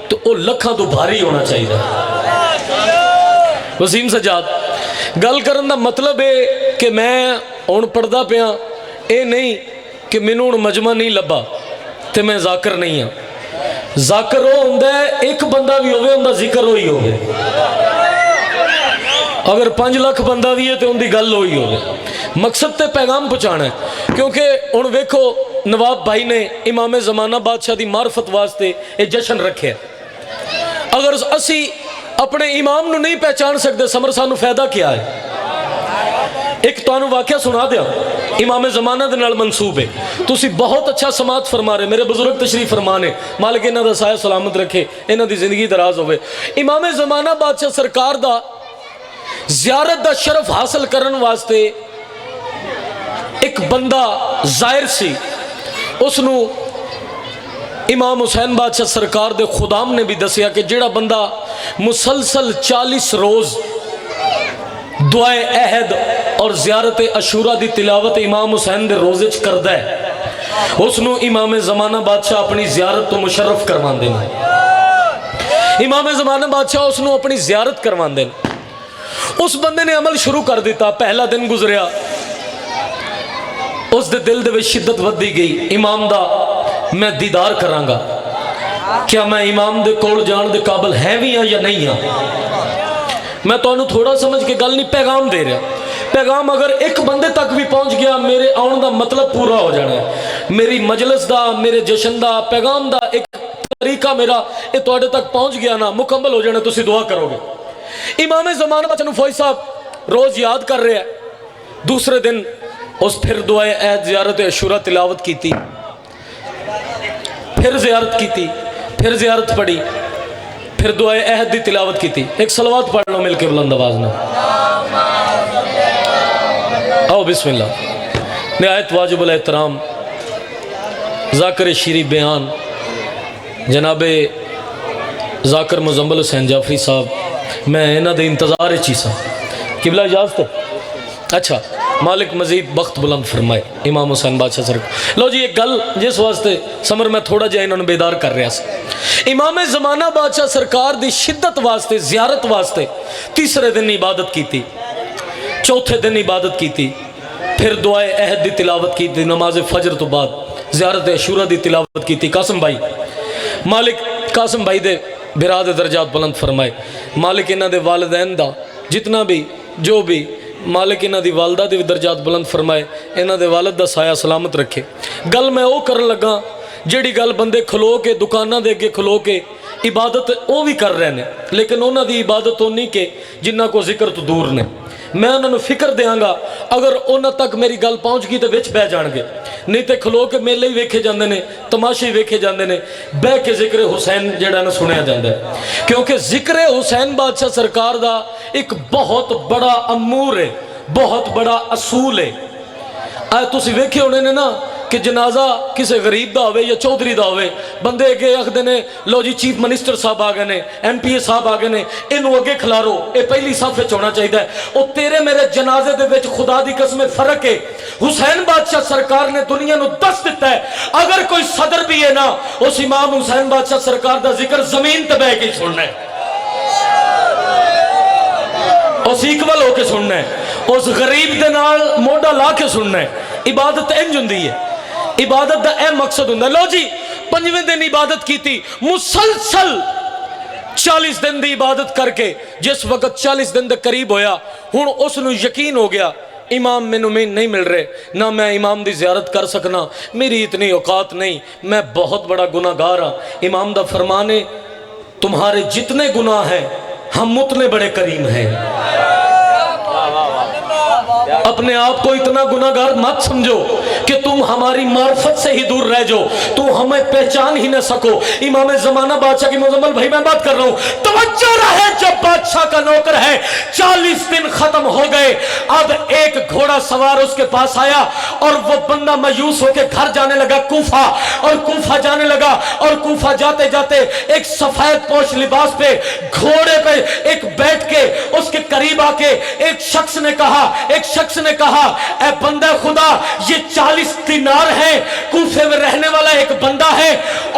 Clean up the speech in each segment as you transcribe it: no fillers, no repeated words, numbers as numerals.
تو وہ لکھاں تو بھاری ہونا چاہیے. وسیم سجاد گل کرن دا مطلب ہے کہ میں ہن پڑھدا پیا اے نہیں کہ مینوں ہن مجمع نہیں لبا تے میں ذاکر نہیں ہاں. ذاکر وہ ہوندا ہے ایک بندہ بھی ہوے اوندا ذکر ہوئی ہوے. اگر 5 لاکھ بندہ بھی ہے تو ان دی گل ہوئی ہوے. مقصد تے پیغام پہنچانا ہے. کیونکہ ہن ویکھو نواب بھائی نے امام زمانہ بادشاہ دی معرفت واسطے یہ جشن رکھے. اگر اسی اپنے امام نو نہیں پہچان سکتے سمر سانو فائدہ کیا ہے؟ ایک تانوں واقعہ سنا دیا امام زمانہ دے نال منصوب ہے. تسی بہت اچھا سماعت فرما رہے. میرے بزرگ تشریف فرمانے مالک انہاں دا سایہ سلامت رکھے انہاں دی زندگی دراز ہوئے. امام زمانہ بادشاہ سرکار دا زیارت دا شرف حاصل کرن واسطے ایک بندہ ظاہر سی. اس نو امام حسین بادشاہ سرکار دے خدام نے بھی دسیا کہ جڑا بندہ مسلسل 40 روز دعائے عہد اور زیارت عاشورہ دی تلاوت امام حسین دے روزے چ کردا ہے اس نو امام زمانہ بادشاہ اپنی زیارت تو مشرف کرواندے ہیں. امام زمانہ بادشاہ اس نو اپنی زیارت کرواندے ہیں. اس بندے نے عمل شروع کر دیتا. پہلا دن گزریا اس دے دل دے وچ شدت ودی گئی. امام دا میں دیدار کراں گا. کیا میں امام دے کول جان دے قابل ہیں بھی ہاں یا نہیں ہاں؟ میں تو انہوں تھوڑا سمجھ کے گل نہیں پیغام دے رہا. پیغام اگر ایک بندے تک بھی پہنچ گیا میرے آن دا مطلب پورا ہو جانا ہے. میری مجلس دا میرے جشن دا پیغام دا ایک طریقہ میرا یہ توڑے تک پہنچ گیا نا مکمل ہو جانا. تسی دعا کرو گے. امام زمانہ بادشاہ فوج صاحب روز یاد کر رہے ہیں. دوسرے دن اس پھر دعائے عہد زیارت عاشورہ تلاوت کی تھی. پھر زیارت کی تھی. پھر زیارت پڑھی. پھر دعائے عہد دی تلاوت کی تھی. ایک صلوات پڑھ لو مل کے بلند آواز میں. آؤ بسم اللہ. نہایت واجب الاحترام ذاکر شیری بیان جناب ذاکر مزمل حسین جعفری صاحب. میں انہاں دے انتظار چیزاں قبلہ اجازت ہے. اچھا مالک مزید بخت بلند فرمائے امام حسین بادشاہ سرکار. لو جی ایک گل جس واسطے سمر میں تھوڑا جہا انہوں نے بیدار کر رہا سا. امام زمانہ بادشاہ سرکار دی شدت واسطے زیارت واسطے تیسرے دن عبادت کی تھی. چوتھے دن عبادت کی تھی. پھر دعائے عہد دی تلاوت کی تھی. نماز فجر تو بعد زیارت عاشورہ دی تلاوت کی تھی. قاسم بھائی مالک قاسم بھائی دے بھرا دے درجات بلند فرمائے. مالک انہاں دے والدین دا جتنا بھی جو بھی مالک انہاں دی والدہ دے درجات بلند فرمائے. انہاں دے والد دا سایہ سلامت رکھے. گل میں او کرن لگا جیڑی گل بندے کھلو کے دکانہ دے کے کھلو کے عبادت او بھی کر رہے ہیں لیکن انہاں دی عبادت تو نہیں کہ جنہ کو ذکر تو دور نے. میں انہوں نے فکر دیاں گا اگر انہاں تک میری گل پہنچ گئی تو وچ بہ جان گے. نہیں تے کھلو کے میلے ہی ویکھے جاندے نے تماشے ہی ویکھے جاندے نے. بہ کے ذکر حسین جڑا نہ سنیا جاندہ ہے. کیونکہ ذکر حسین بادشاہ سرکار دا ایک بہت بڑا امور ہے. بہت بڑا اصول ہے. تسی ویکھے ہونے نے نا کہ جنازہ کسی غریب دا ہوئے یا چودھری دا ہوئے بندے اگے اخدے نے لو جی چیف منسٹر صاحب آگے نے ایم پی اے صاحب آگے نے انہوں اگے کھلارو اے پہلی صفحے چونا چاہیے ہے. او تیرے میرے جنازے دے وچ خدا دی قسم فرق ہے. حسین بادشاہ سرکار نے دنیا نو دس دیتا ہے اگر کوئی صدر بھی ہے نا اس امام حسین بادشاہ سرکار دا ذکر زمین تے بہ کے سننا ہے. اس ایکول ہو کے سننا ہے. اس غریب دے نال موڈا لا کے سننا ہے. عبادت انج ہوندی ہے. عبادت دا اے مقصد ہوندہ ہے. لو جی 5ویں دن عبادت کی تھی. مسلسل 40 دن دی عبادت کر کے جس وقت 40 دن دے قریب ہویا ہن اس نو یقین ہو گیا امام میں نہیں مل رہے نہ میں امام دی زیارت کر سکنا. میری اتنی اوقات نہیں. میں بہت بڑا گناہگار ہاں. امام دا فرمانے تمہارے جتنے گناہ ہیں ہم اتنے بڑے کریم ہیں. اپنے آپ کو اتنا گناہگار مت سمجھو کہ تم ہماری معرفت سے ہی دور رہ جاؤ. تم ہمیں پہچان ہی نہ سکو. امام زمانہ بادشاہ کی مزمل بھائی میں بات کر رہا ہوں. توجہ رہے جب بادشاہ کا نوکر ہے 40 دن ختم ہو گئے. اب ایک گھوڑا سوار اس کے پاس آیا اور وہ بندہ مایوس ہو کے گھر جانے لگا کوفہ. اور کوفہ جانے لگا اور کوفہ جاتے جاتے ایک سفید پوش لباس پہ گھوڑے پہ ایک بیٹھ کے اس کے قریب آ کے ایک شخص نے کہا اے بندہ خدا یہ 40 دینار ہیں. کوفے میں رہنے والا ایک بندہ ہے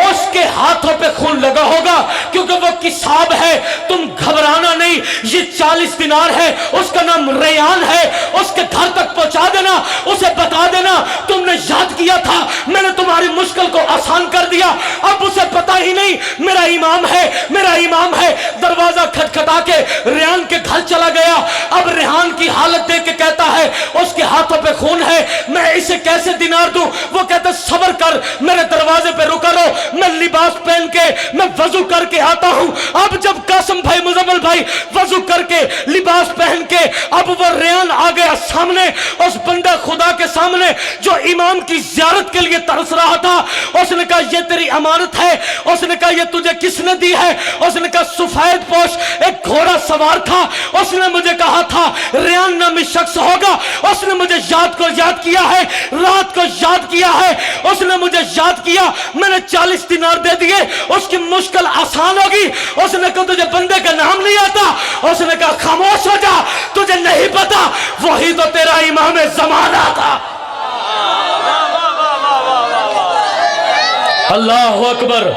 اس کے ہاتھوں پہ خون لگا ہوگا کیونکہ کی صاحب ہے, تم گھبرانا نہیں, یہ 40 دینار ہے, اس کا نام ریان ہے, اس کے گھر تک پہنچا دینا, اسے بتا دینا تم نے یاد کیا تھا, میں نے تمہاری مشکل کو آسان کر دیا. اب اسے پتا ہی نہیں میرا امام ہے, میرا امام ہے. دروازہ کھٹکھٹا کے ریان کے گھر چلا گیا. اب ریحان کی حالت دیکھ کے کہتا ہے اس کے ہاتھوں پہ خون ہے, میں اسے کیسے دینار دوں؟ وہ کہتا ہے صبر کر, میرے دروازے پہ رکا رہو, میں لباس پہن کے میں وضو کر کے آتا ہوں. اب جب قاسم بھائی مزمل بھائی وضو کر کے لباس پہن کے اب وہ ریان آ گیا سامنے, اس بندہ خدا کے سامنے جو امام کی زیارت کے لیے ترس رہا تھا. اس نے کہا یہ تیری امانت ہے. اس نے کہا یہ تجھے کس نے دی ہے؟ اس نے کہا سفید پوش ایک گھوڑا سوار تھا, اس نے مجھے کہا تھا ریان نامی شخص ہوگا, اس نے مجھے یاد کیا ہے, رات کو یاد کیا ہے, اس نے مجھے یاد کیا, میں نے 40 دینار دے دیے, اس کی مشکل آسان ہوگی. اس نے کہا تجھے بندے کا نام نہیں آتا؟ اس نے کہا خاموش ہو جا, تجھے نہیں پتا وہی تو تیرا امام زمانہ تھا. اللہ اکبر,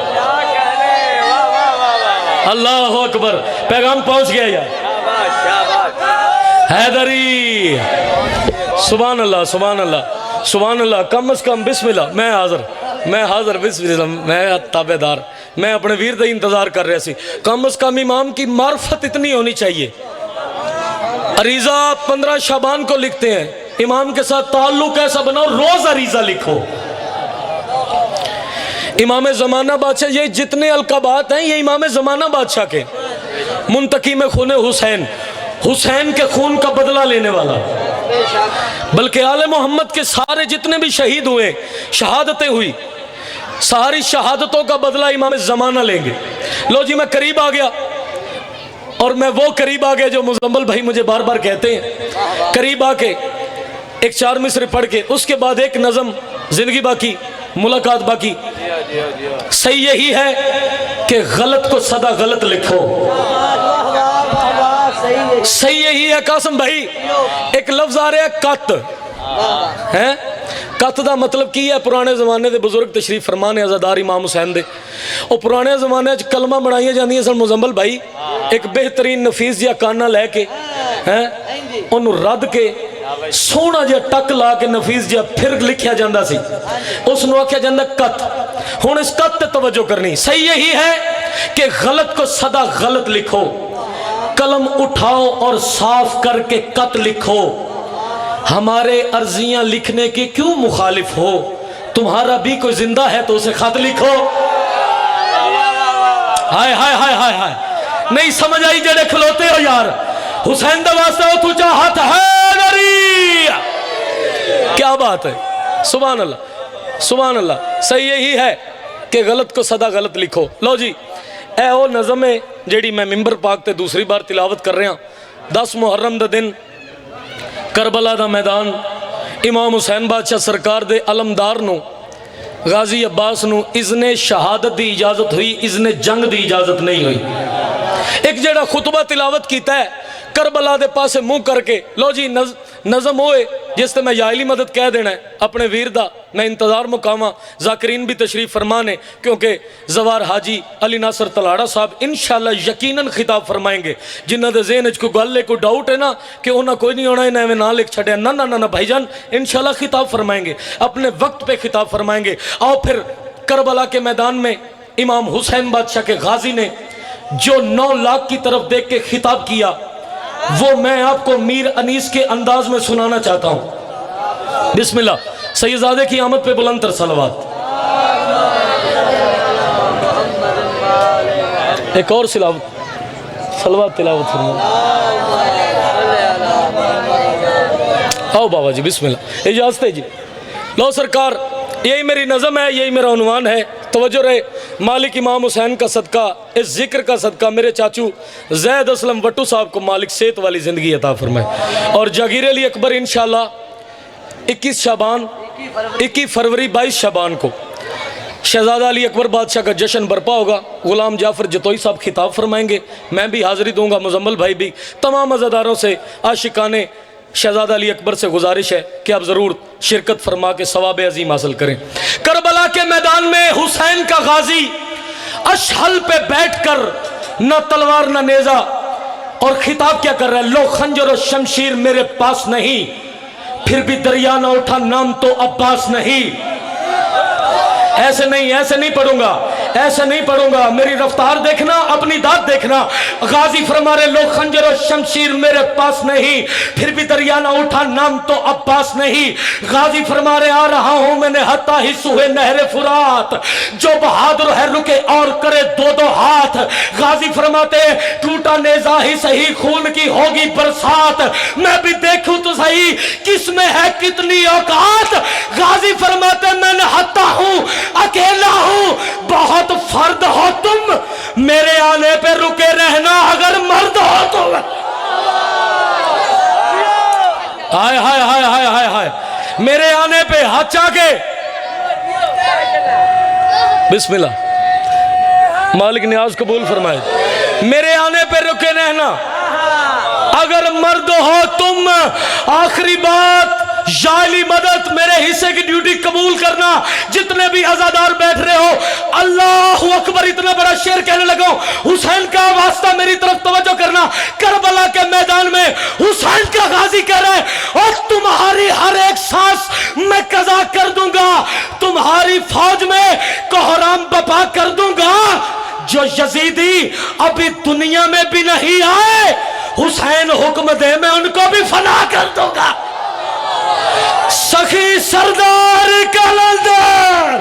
اللہ اکبر. پیغام پہنچ گیا یار. حیدری, سبحان اللہ سبحان اللہ سبحان اللہ. کم از کم بسم اللہ. میں حاضر بسم اللہ, میں تابع دار, میں اپنے ویر دا انتظار کر رہے سی. کم از کم امام کی معرفت اتنی ہونی چاہیے. عریضہ 15 شعبان کو لکھتے ہیں, امام کے ساتھ تعلق ایسا بناؤ روز عریضہ لکھو. امام زمانہ بادشاہ, یہ جتنے القابات ہیں یہ امام زمانہ بادشاہ کے. منتقی میں خون حسین, حسین کے خون کا بدلہ لینے والا. بلکہ آل محمد کے سارے جتنے بھی شہید ہوئے, شہادتیں ہوئی, ساری شہادتوں کا بدلہ امام زمانہ لیں گے. لو جی, میں قریب آ گیا, اور میں وہ قریب آ گیا جو مزمل بھائی مجھے بار بار کہتے ہیں. قریب آ کے ایک 4 مصرے پڑھ کے اس کے بعد ایک نظم, زندگی باقی ملاقات باقی. صحیح یہی ہے کہ غلط کو سدا غلط لکھو. صحیح یہی ہے قاسم بھائی. ایک لفظ آ رہا ہے قط ہے, قط دا مطلب کی ہے؟ پرانے زمانے دے بزرگ تشریف فرمانے عزادار امام حسین دے, اور پرانے زمانے چ کلمہ بنائیاں جاندیاں سن مزمل بھائی. ایک بہترین نفیس جیا کانا لے کے انہوں رد کے سونا جا ٹک لا کے نفیس جا پھر لکھیا جاندہ سی, اس نو آکھیا جاندہ قط. ہون اس قط تے توجہ کرنی. صحیح یہی ہے کہ غلط کو سدا غلط لکھو, قلم اٹھاؤ اور صاف کر کے قط لکھو. ہمارے عرضیاں لکھنے کے کیوں مخالف ہو؟ تمہارا بھی کوئی زندہ ہے تو اسے خط لکھو. ہائے ہائے ہائے ہائے ہائے, نہیں سمجھ آئی جڑے کھلوتے ہو یار. حسین دا واسطہ ہو تو چاہت ہے نری, کیا بات ہے. سبحان اللہ سبحان اللہ. صحیح یہی ہے کہ غلط کو سدا غلط لکھو. لو جی, اے او نظم ہے جیڑی میں ممبر پاک تے دوسری بار تلاوت کر رہے ہیں. 10 محرم دا دن, کربلا دا میدان, امام حسین بادشاہ سرکار دے علمدار نو غازی عباس نو اذن شہادت دی اجازت ہوئی, اذن جنگ دی اجازت نہیں ہوئی. ایک جڑا خطبہ تلاوت کیتا ہے کربلا دے پاسے منہ کر کے. لو جی, نظم ہوئے جس تے میں یا علی مدد کہہ دینا ہے اپنے ویر دا. میں انتظار مقامہ ذاکرین بھی تشریف فرمانے, کیونکہ زوار حاجی علی ناصر تلاڑا صاحب انشاءاللہ یقیناً خطاب فرمائیں گے. جنہ دے ذہن اچھ کوئی گل ہے, کوئی ڈاؤٹ ہے نا کہ انہاں کوئی نہیں ہونا ہے, نہ لکھ چھڑے نا نا نا بھائی جان, انشاءاللہ خطاب فرمائیں گے, اپنے وقت پہ خطاب فرمائیں گے. آؤ پھر کربلا کے میدان میں امام حسین بادشاہ کے غازی نے جو 9 لاکھ کی طرف دیکھ کے خطاب کیا, وہ میں آپ کو میر انیس کے انداز میں سنانا چاہتا ہوں. بسم اللہ. سیدزادے کی آمد پہ بلند تر صلوات. ایک اور صلوات تلاوت فرمائیں. آؤ بابا جی, بسم اللہ, اجازت ہے جی. لو سرکار, یہی میری نظم ہے, یہی میرا عنوان ہے. توجہ رہے. مالک امام حسین کا صدقہ, اس ذکر کا صدقہ میرے چاچو زید اسلم وٹو صاحب کو مالک صحت والی زندگی عطا فرمائے. اور جاگیر علی اکبر انشاءاللہ 21 فروری 22 شعبان کو شہزادہ علی اکبر بادشاہ کا جشن برپا ہوگا. غلام جعفر جتوئی صاحب خطاب فرمائیں گے, میں بھی حاضری دوں گا, مزمل بھائی بھی. تمام عزاداروں سے عاشقانے شہزادہ علی اکبر سے گزارش ہے کہ آپ ضرور شرکت فرما کے ثواب عظیم حاصل کریں. کربلا کے میدان میں حسین کا غازی اشحل پہ بیٹھ کر نہ تلوار نہ نیزہ، اور خطاب کیا کر رہا ہے؟ لو خنجر و شمشیر میرے پاس نہیں، پھر بھی دریا نہ اٹھا نام تو عباس نہیں۔ ایسے نہیں پڑھوں گا، ایسے نہیں پڑھوں گا، میری رفتار دیکھنا، اپنی داد دیکھنا۔ غازی فرما رہے لو خنجر و شمشیر میرے پاس نہیں، پھر بھی دریا نہ اٹھا نام تو عباس نہیں۔ غازی فرما رہے آ رہا ہوں میں نے حتی ہی سوئے نہر فرات، جو بہادر ہے رکے اور کرے دو دو ہاتھ۔ غازی فرماتے ٹوٹا نیزہ ہی صحیح خون کی ہوگی برسات، میں بھی دیکھوں تو صحیح کس میں ہے کتنی اوقات۔ غازی فرماتے میں نے حتی ہوں، اکیلا ہوں، بہت فرد ہو تم، میرے آنے پہ رکے رہنا اگر مرد ہو تم۔ ہائے ہائے ہائے ہائے ہائے ہائے، میرے آنے پہ ہاتھ چاکے بسم اللہ، مالک نیاز قبول فرمائے، میرے آنے پہ رکے رہنا اگر مرد ہو تم۔ آخری بات، جعلی مدد، میرے حصے کی ڈیوٹی قبول کرنا۔ جتنے بھی عزادار بیٹھ رہے ہو، اللہ اکبر، اتنا بڑا شعر کہنے لگا ہوں، حسین کا واسطہ میری طرف توجہ کرنا۔ کربلا کے میدان میں حسین کا غازی کہہ رہے ہیں اور تمہاری ہر ایک سانس میں قضا کر دوں گا، تمہاری فوج میں کوہرام بپا کر دوں گا۔ جو یزیدی ابھی دنیا میں بھی نہیں آئے، حسین حکم دے میں ان کو بھی فنا کر دوں گا۔ سخی سردار کلندر